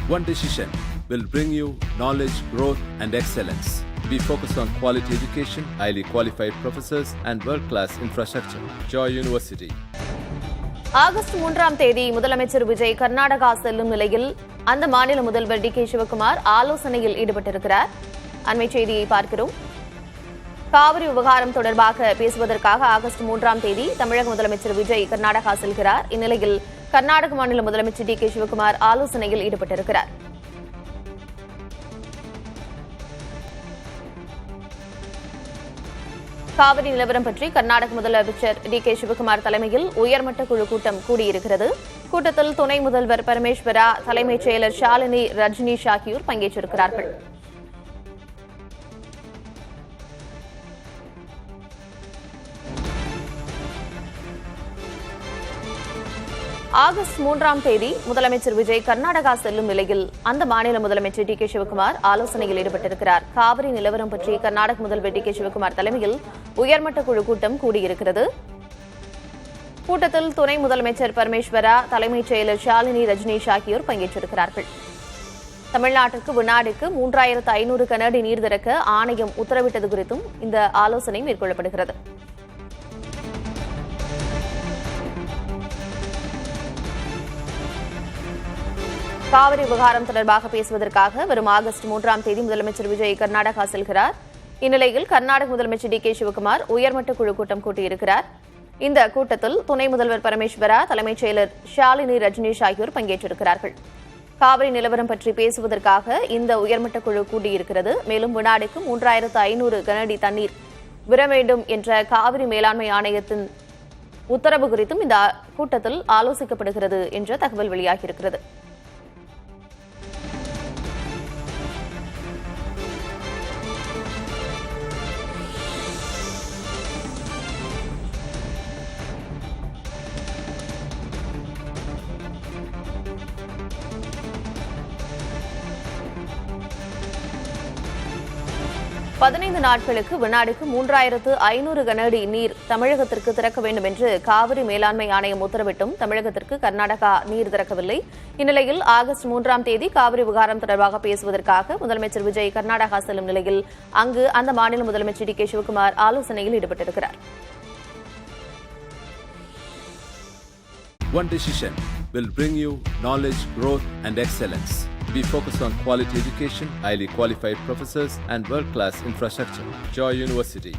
One decision will bring you knowledge, growth, and excellence. We focus on quality education, highly qualified professors, and world-class infrastructure. Joy University. August 3ஆம் தேதி முதலமைச்சர் விஜய் கர்நாடகா செல்லும் நிலையில் அந்த மாநில முதல்வர் டி.கே. சிவக்குமார் ஆலோசனையில் ஈடுபட்டிருக்கிறார். அண்மை செய்தியை பார்க்கிறோம். காவிரி விவகாரம் தொடர்பாக பேசுவதற்காக ஆகஸ்ட் 3ஆம் தேதி தமிழக முதலமைச்சர் விஜய் கர்நாடகா செல்கிறார். இந்நிலையில் கர்நாடக மாநில முதலமைச்சர் டி.கே. சிவக்குமார் ஆலோசனையில் ஈடுபட்டிருக்கிறார். காவிரி நிலவரம் பற்றி கர்நாடக முதலமைச்சர் டி.கே. சிவக்குமார் தலைமையில் உயர்மட்ட குழு கூட்டம் கூடியிருக்கிறது. கூட்டத்தில் துணை முதல்வர் பரமேஸ்வரா, தலைமைச் செயலர் ஷாலினி ரஜினிஷ் ஆகியோர் பங்கேற்றிருக்கிறார்கள். ஆகஸ்ட் 3ஆம் தேதி முதலமைச்சர் விஜய் கர்நாடகா செல்லும் நிலையில் அந்த மாநில முதலமைச்சர் டி.கே. சிவக்குமார் ஆலோசனையில் ஈடுபட்டிருக்கிறார். காவிரி நிலவரம் பற்றி கர்நாடக முதல்வர் டி.கே. சிவக்குமார் தலைமையில் உயர்மட்ட குழு கூட்டம் கூடியிருக்கிறது. கூட்டத்தில் துணை முதலமைச்சர் பரமேஸ்வரா, தலைமைச் செயலர் ஷாலினி ரஜினிஷ் ஆகியோர் பங்கேற்றிருக்கிறார்கள். தமிழ்நாட்டிற்கு வினாடிக்கு 3500 கனஅடி நீர் திறக்க ஆணையம் உத்தரவிட்டது குறித்தும் இந்த ஆலோசனை மேற்கொள்ளப்படுகிறது. காவிரி விவகாரம் தொடர்பாக பேசுவதற்காக வரும் ஆகஸ்ட் 3ஆம் தேதி முதலமைச்சர் விஜய் கர்நாடகா செல்கிறார். இந்நிலையில் கர்நாடக முதலமைச்சர் டி.கே. சிவக்குமார் உயர்மட்ட குழு கூட்டம் கூட்டியிருக்கிறார். இந்த கூட்டத்தில் துணை முதல்வர் பரமேஸ்வரா, தலைமைச் செயலர் ஷாலினி ரஜினிஷ் ஆகியோர் பங்கேற்றிருக்கிறார்கள். காவிரி நிலவரம் பற்றி பேசுவதற்காக இந்த உயர்மட்ட குழு கூட்டியிருக்கிறது. மேலும் வினாடிக்கு 3500 கனஅடி தண்ணீர் விட வேண்டும் என்ற காவிரி மேலாண்மை ஆணையத்தின் உத்தரவு குறித்தும் இந்த கூட்டத்தில் ஆலோசிக்கப்படுகிறது என்ற தகவல் வெளியாகியிருக்கிறது. பதினைந்து நாட்களுக்கு வினாடிக்கு 3500 கனஅடி நீர் தமிழகத்திற்கு திறக்க வேண்டும் என்று காவிரி மேலாண்மை ஆணையம் உத்தரவிட்டும் தமிழகத்திற்கு கர்நாடகா நீர் திறக்கவில்லை. இந்நிலையில் ஆகஸ்ட் 3ஆம் தேதி காவிரி விவகாரம் தொடர்பாக பேசுவதற்காக முதலமைச்சர் விஜய் கர்நாடகா செல்லும் நிலையில் அங்கு அந்த மாநில முதலமைச்சர் டி.கே. சிவக்குமார் ஆலோசனையில் ஈடுபட்டிருக்கிறார். One decision will bring you knowledge, growth, and excellence. We focus on quality education, highly qualified professors, and world-class infrastructure. Joy University.